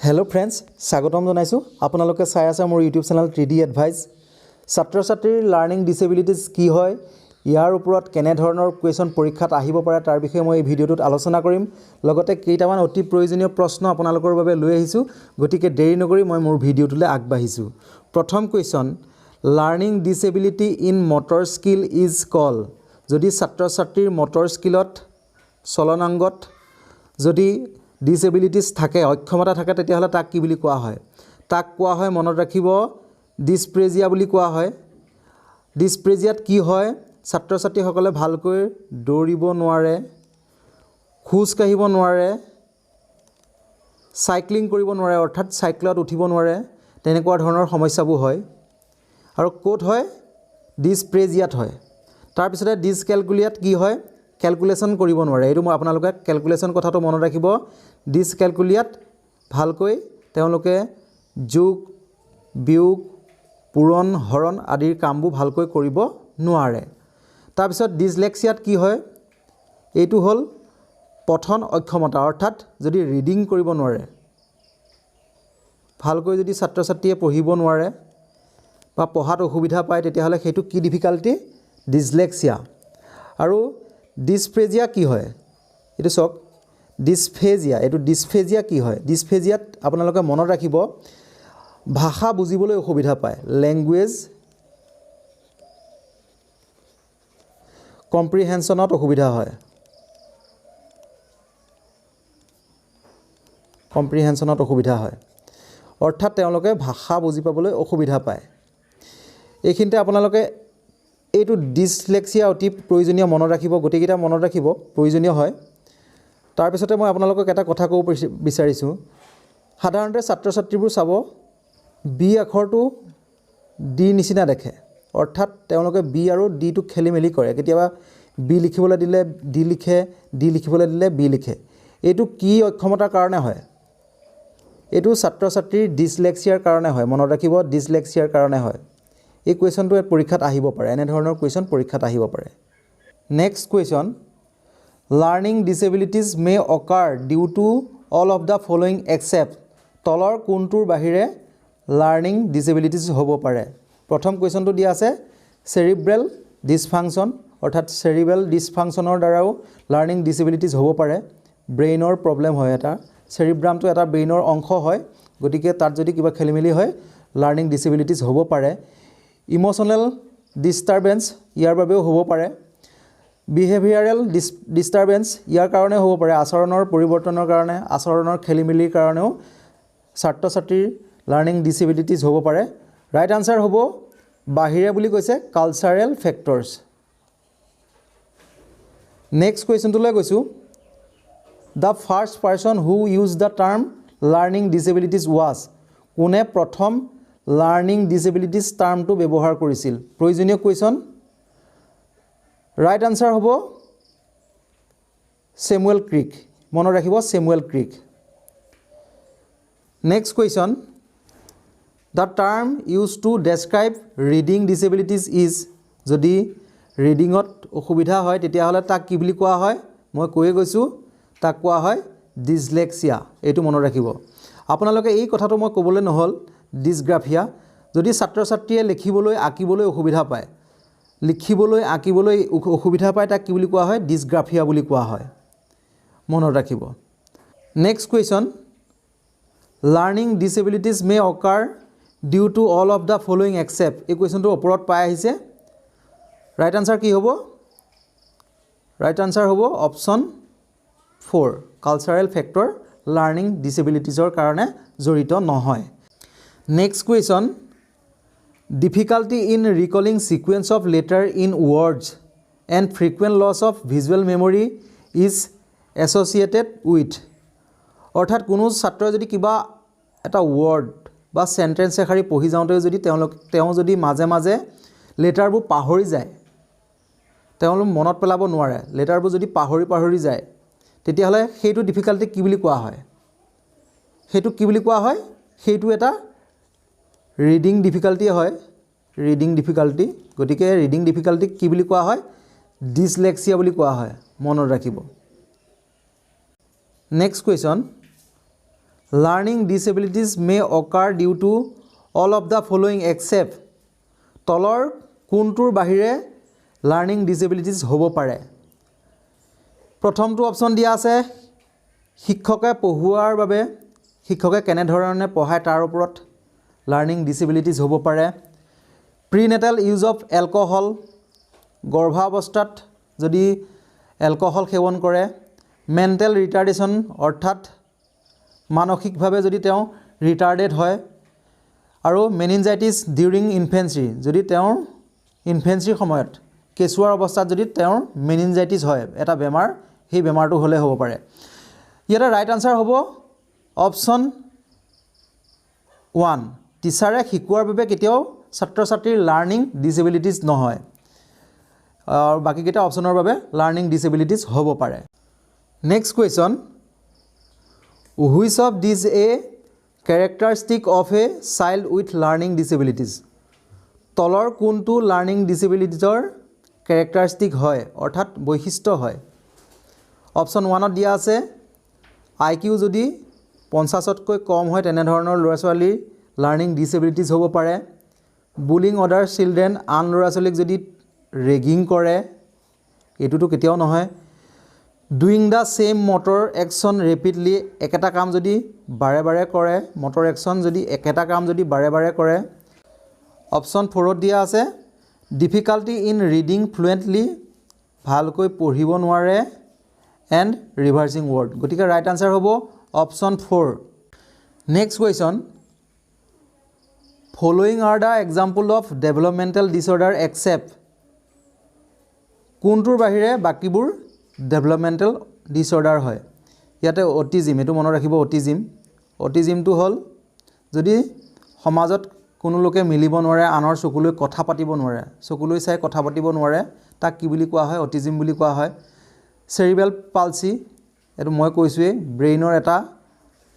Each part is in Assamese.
हेलो फ्रेंड्स स्वागतम जनाइছো আপোনালোকে চাই আছে মোৰ ইউটিউব চেনেল 3D এডভাইস ছাত্ৰ ছাত্ৰীৰ লাৰ্নিং ডিসেবিলিটিজ কি হয় ইয়াৰ ওপৰত কেনে ধৰণৰ কোৱেশ্চন পৰীক্ষাত আহিব পাৰে তাৰ বিষয়ে মই এই ভিডিওটোত আলোচনা কৰিম লগতে কেইটামান অতি প্ৰয়োজনীয় প্ৰশ্ন আপোনালোকৰ বাবে লৈ আহিছো গতিকে দেৰি নকৰি মই মোৰ ভিডিওটোলৈ আগবাঢ়িছো প্ৰথম question learning disability in motor skill is call যদি ছাত্ৰ ছাত্ৰীৰ মোটৰ স্কিলত চলনাংগত যদি ডিসেবিলিটিজ থাকে অক্ষমতা থাকে তেতিয়াহলে তাক কি বুলি কোৱা হয় তাক কোৱা হয় মনত ৰাখিব ডিসপ্ৰেজিয়া বুলি কোৱা হয় ডিসপ্ৰেজিয়াত কি হয় ছাত্ৰ ছাত্ৰীসকলে ভালকৈ দৌৰিব নোৱাৰে খোজ কাঢ়িব নোৱাৰে সাইক্লিং কৰিব নোৱাৰে অৰ্থাৎ সাইকেলত উঠিব নোৱাৰে তেনেকুৱা ধৰণৰ সমস্যাবোৰ হয় আৰু কোড হয় ডিসপ্ৰেজিয়াত হয় তাৰ পিছতে ডিসক্যালকুলিয়াত কি হয় ক্যালকুলেশন কৰিব নোৱাৰে এটো মই আপোনালোকে ক্যালকুলেশন কথাটো মনত ৰাখিব ডিসক্যালকুলিয়াত ভালকৈ তেওঁলোকে যোগ বিয়োগ পূৰণ হৰণ আদিৰ কামবোৰ ভালকৈ কৰিব নোৱাৰে তাৰ পিছত ডিসলেক্সিয়াত কি হয় এটো হল পঠন অক্ষমতা অৰ্থাৎ যদি ৰিডিং কৰিব নোৱাৰে ভালকৈ যদি ছাত্ৰ ছাত্ৰীয়ে পঢ়িব নোৱাৰে বা পঢ়াত অসুবিধা পায় তেতিয়াহলে হেতু কি ডিফিকাল্টি ডিসলেক্সিয়া আৰু ডিসপ্ৰেজিয়া কি হয় এটো সক ডিসফেজিয়া এটো ডিসফেজিয়া কি হয় ডিসফেজিয়াত আপোনালোকে মনত ৰাখিব ভাষা বুজিবলৈ অসুবিধা পায় ল্যাঙ্গুৱেজ কম্প্ৰিহেনছনত অসুবিধা হয় কম্প্ৰিহেনছনত অসুবিধা হয় অৰ্থাৎ তেওঁলোকে ভাষা বুজি পাবলৈ অসুবিধা পায় এইখিনতে আপোনালোকে এইটো ডিসলেক্সিয়া অতি প্ৰয়োজনীয় মনত ৰাখিব গতিকেটা মনত ৰাখিব প্ৰয়োজনীয় হয় তাৰ পিছতে মই আপোনালোকক এটা কথা ক'ব বিচাৰিছো সাধাৰণতে ছাত্ৰ ছাত্ৰীবোৰ চাব বি আখৰটো ডি নিচিনা দেখে অৰ্থাৎ তেওঁলোকে বি আৰু ডি টো খেলিমেলি কৰে কেতিয়াবা বি লিখিবলৈ দিলে ডি লিখে ডি লিখিবলৈ দিলে বি লিখে এটো কি অক্ষমতাৰ কাৰণে হয় এটো ছাত্ৰ ছাত্ৰীৰ ডিসলেক্সিয়াৰ কাৰণে হয় মনত ৰাখিব ডিসলেক্সিয়াৰ কাৰণে হয় এই কোৱেশ্চনটো পৰীক্ষাত আহিব পাৰে এনে ধৰণৰ কোৱেশ্চন পৰীক্ষাত আহিব পাৰে next question learning disabilities may occur due to all of the following except তলৰ কোনটোৰ বাহিৰে লাৰ্নিং ডিসেবিলিটিজ হ'ব পাৰে প্ৰথম কোৱেশ্চনটো দিয়া আছে সেৰিব্ৰেল ডিসফাংচন অৰ্থাৎ সেৰিব্ৰেল ডিসফাংচনৰ দ্বাৰাও লাৰ্নিং ডিসেবিলিটিজ হ'ব পাৰে ব্ৰেইনৰ প্ৰবলেম হয় এটা সেৰিব্ৰামটো এটা ব্ৰেইনৰ অংশ হয় গতিকে তাত যদি কিবা খেলিমেলি হয় লাৰ্নিং ডিসেবিলিটিজ হ'ব পাৰে ইমোশনাল ডিস্টাৰবেন্স ইয়াৰ বাবেও হ'ব পাৰে বিহেভিয়াৰেল ডিস্টাৰবেন্স ইয়াৰ কাৰণে হ'ব পাৰে আচৰণৰ পৰিৱৰ্তনৰ কাৰণে আচৰণৰ খেলিমেলিৰ কাৰণেও ছাত্ৰ ছাত্ৰীৰ লাৰ্নিং ডিসেবিলিটিজ হ'ব পাৰে ৰাইট আনসাৰ হ'ব বাহিৰে বুলি কৈছে কালচাৰেল ফেক্টৰছ নেক্সট কোৱেশ্চনটোলৈ গৈছো The first person who used the term learning disabilities was কোনে প্ৰথম লাৰ্নিং ডিসেবিলিটিজ টাৰ্মটো ব্যৱহাৰ কৰিছিল প্ৰয়োজনীয় কোৱেশ্চন ৰাইট আনসাৰ হ'ব স্যামুৱেল ক্ৰিক মনত ৰাখিব Samuel Crick next question The term used to describe reading disabilities is যদি ৰিডিংত অসুবিধা হয় তেতিয়াহলে তাক কি বুলি কোৱা হয় মই কৈয়ে গৈছো তাক কোৱা হয় ডিসলেক্সিয়া এটো মনত ৰাখিব আপোনালোকে এই কথাটো মই ক'বলৈ নহল ডিসগ্ৰাফিয়া যদি ছাত্ৰ ছাত্ৰীয়ে লিখিবলৈ আঁকিবলৈ অসুবিধা পায় লিখিবলৈ আঁকিবলৈ অসুবিধা পায় তাক কি বুলি কোৱা হয় ডিসগ্ৰাফিয়া বুলি কোৱা হয় মনত ৰাখিব next question learning disabilities may occur due to all of the following except এই কোৱেশ্চনটো ওপৰত পাই আহিছে ৰাইট আনসাৰ কি হ'ব ৰাইট আনসাৰ হ'ব অপচন 4 কালচাৰেল ফেক্টৰ লাৰ্নিং ডিসেবিলিটিজৰ কাৰণে জড়িত নহয় next question difficulty in recalling sequence of letter in words and frequent loss of visual memory is associated with অৰ্থাৎ কোনো ছাত্ৰই যদি কিবা এটা ৱৰ্ড বা সেন্টেন্স এখাৰি পঢ়ি যাওঁতে যদি তেওঁ যদি মাজে মাজে লেটাৰবোৰ পাহৰি যায় তেওঁলোক মনত পেলাব নোৱাৰে লেটাৰবোৰ যদি পাহৰি যায় তেতিয়াহলে হেতু ডিফিকাল্টি কি বুলি কোৱা হয় হেতু কি বুলি কোৱা হয় হেতু এটা ৰিডিং ডিফিকাল্টি হয় ৰিডিং ডিফিকাল্টি গতিকে ৰিডিং ডিফিকাল্টি কি বুলি কোৱা হয় ডিসলেক্সিয়া বুলি কোৱা হয় মনত ৰাখিব next question learning disabilities may occur due to all of the following except তলৰ কোনটোৰ বাহিৰে লাৰ্ণিং ডিছেবিলিটিজ হ'ব পাৰে প্ৰথমটো অপশ্যন দিয়া আছে শিক্ষকে পঢ়ুৱাৰ বাবে শিক্ষকে কেনেধৰণে পঢ়ায় তাৰ ওপৰত লাৰ্ণিং ডিছেবিলিটিজ হ'ব পাৰে প্ৰিনেটাল ইউজ অফ এলকহল গৰ্ভাৱস্থাত যদি এলকহল সেৱন কৰে মেণ্টেল ৰিটাৰ্ডেশ্যন অৰ্থাৎ মানসিকভাৱে যদি তেওঁ ৰিটাৰ্ডেড হয় আৰু মেনিনজাইটিছ ডিউৰিং ইনফেঞ্চি যদি তেওঁৰ ইনফেঞ্চিৰ সময়ত কেঁচুৱাৰ অৱস্থাত যদি তেওঁৰ মেনিনজাইটিছ হয় এটা বেমাৰ সেই বেমাৰটো হ'লে হ'ব পাৰে ইয়াতে ৰাইট আনচাৰ হ'ব অপশ্যন 1 টিচাৰে শিকোৱাৰ বাবে কেতিয়াও ছাত্ৰ ছাত্ৰীৰ লাৰ্ণিং ডিছেবিলিটিজ নহয় আৰু বাকীকেইটা অপশ্যনৰ বাবে লাৰ্ণিং ডিছেবিলিটিজ হ'ব পাৰে next question which of these a characteristic of a child with learning disabilities তলৰ কোনটো লাৰ্ণিং ডিছেবিলিটিজৰ কেৰেক্টাৰিষ্টিক হয় অৰ্থাৎ বৈশিষ্ট্য হয় অপশ্যন 1ত দিয়া আছে IQ যদি 50তকৈ কম হয় তেনেধৰণৰ ল'ৰা ছোৱালীৰ লাৰ্ণিং ডিছেবিলিটিজ হ'ব পাৰে বুলিং অদাৰ চিলড্ৰেন আন ল'ৰা ছোৱালীক যদি ৰেগিং কৰে এইটোতো কেতিয়াও নহয় doing the same motor action rapidly একেটা কাম যদি বাৰে বাৰে কৰে মটৰ একশ্যন যদি একেটা কাম যদি বাৰে বাৰে কৰে অপশ্যন 4ত দিয়া আছে ডিফিকাল্টি ইন ৰিডিং ফ্লুৱেণ্টলি ভালকৈ পঢ়িব নোৱাৰে এণ্ড ৰিভাৰ্চিং ৱৰ্ড গতিকে ৰাইট আনচাৰ হ'ব option 4 next question following are the example of developmental disorder except কোনটোৰ বাহিৰে বাকীবোৰ ডেভেলপমেণ্টেল ডিছঅৰ্ডাৰ হয় ইয়াতে অটিজিম এইটো মনত ৰাখিব অটিজিমটো হ'ল যদি সমাজত কোনো লোকে মিলিব নোৱাৰে আনৰ চকুলৈ কথা পাতিব নোৱাৰে চকুলৈ চাই কথা পাতিব নোৱাৰে তাক কি বুলি কোৱা হয় অটিজিম বুলি কোৱা হয় চেৰিব্ৰেল পালচি এইটো মই কৈছোঁৱেই ব্ৰেইনৰ এটা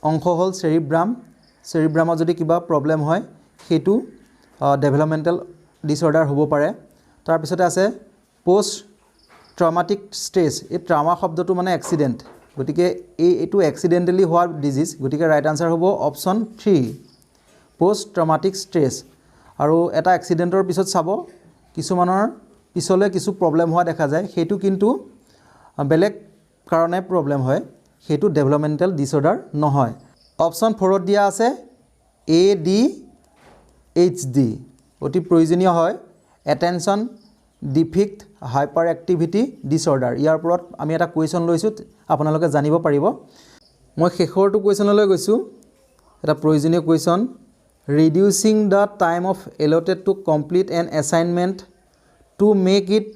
অংশ হ'ল চেৰিব্ৰামত যদি কিবা প্ৰব্লেম হয় সেইটো ডেভেলপমেণ্টেল ডিছঅৰ্ডাৰ হ'ব পাৰে তাৰপিছতে আছে পোষ্ট ট্ৰমাটিক ষ্ট্ৰেছ এই ট্ৰামা শব্দটো মানে এক্সিডেণ্ট গতিকে এইটো এক্সিডেণ্টেলি হোৱা ডিজিজ গতিকে ৰাইট আনচাৰ হ'ব অপশ্যন 3 পোষ্ট ট্ৰমাটিক ষ্ট্ৰেছ আৰু এটা এক্সিডেণ্টৰ পিছত চাব কিছুমানৰ পিছলৈ কিছু প্ৰব্লেম হোৱা দেখা যায় সেইটো কিন্তু বেলেগ কাৰণে প্ৰব্লেম হয় সেইটো ডেভেলপমেণ্টেল ডিছঅৰ্ডাৰ নহয় অপশ্যন 4ত দিয়া আছে ADHD অতি প্ৰয়োজনীয় হয় এটেনশ্যন ডিফিক্ট হাইপাৰ এক্টিভিটি ডিছঅৰ্ডাৰ ইয়াৰ ওপৰত আমি এটা কুৱেশ্যন লৈছোঁ আপোনালোকে জানিব পাৰিব মই শেষৰটো কুৱেশ্যনলৈ গৈছোঁ এটা প্ৰয়োজনীয় question reducing the time of allotted to complete an assignment to make it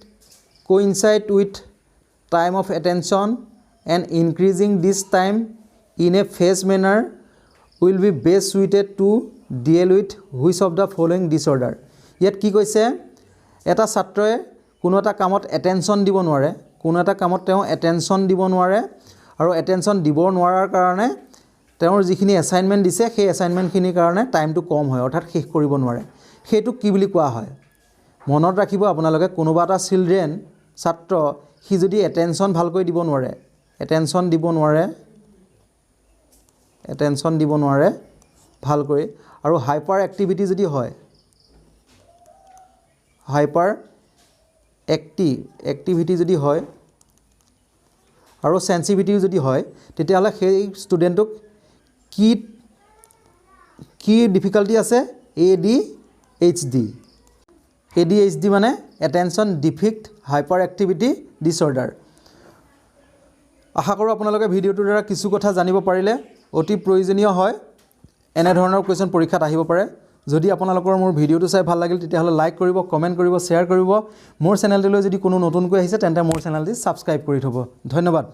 coincide with time of attention and increasing this time in a phase manner will be best suited to deal with which of the following disorder ইয়াত কি কৈছে এটা ছাত্ৰই কোনো এটা কামত এটেনশ্যন দিব নোৱাৰে কোনো এটা কামত তেওঁ এটেনশ্যন দিব নোৱাৰে আৰু এটেনশ্যন দিব নোৱাৰাৰ কাৰণে তেওঁৰ যিখিনি এছাইনমেণ্ট দিছে সেই এছাইনমেণ্টখিনিৰ কাৰণে টাইমটো কম হয় অৰ্থাৎ শেষ কৰিব নোৱাৰে সেইটো কি বুলি কোৱা হয় মনত ৰাখিব আপোনালোকে কোনোবা এটা ছাত্ৰ সি যদি এটেনশ্যন ভালকৈ দিব নোৱাৰে এটেনশ্যন দিব নোৱাৰে ভালকৈ আৰু হাইপাৰ এক্টিভিটি যদি হয় হাইপাৰ এক্টিভিটি যদি হয় আৰু সেন্সিটিভিটিও যদি হয় তেতিয়াহ'লে সেই ষ্টুডেণ্টক কি ডিফিকাল্টি আছে ADHD মানে এটেনশ্যন ডিফিক্ট হাইপাৰ এক্টিভিটি ডিছঅৰ্ডাৰ আশা কৰোঁ আপোনালোকে ভিডিঅ'টোৰ দ্বাৰা কিছু কথা জানিব পাৰিলে অতি প্ৰয়োজনীয় হয় এনেধৰণৰ কুৱেশ্যন পৰীক্ষাত আহিব পাৰে যদি আপোনালোকৰ মোৰ ভিডিঅ'টো চাই ভাল লাগিল তেতিয়াহ'লে লাইক কৰিব কমেণ্ট কৰিব শ্বেয়াৰ কৰিব মোৰ চেনেলটোলৈ যদি কোনো নতুনকৈ আহিছে তেন্তে মোৰ চেনেলটি ছাবস্ক্ৰাইব কৰি থ'ব ধন্যবাদ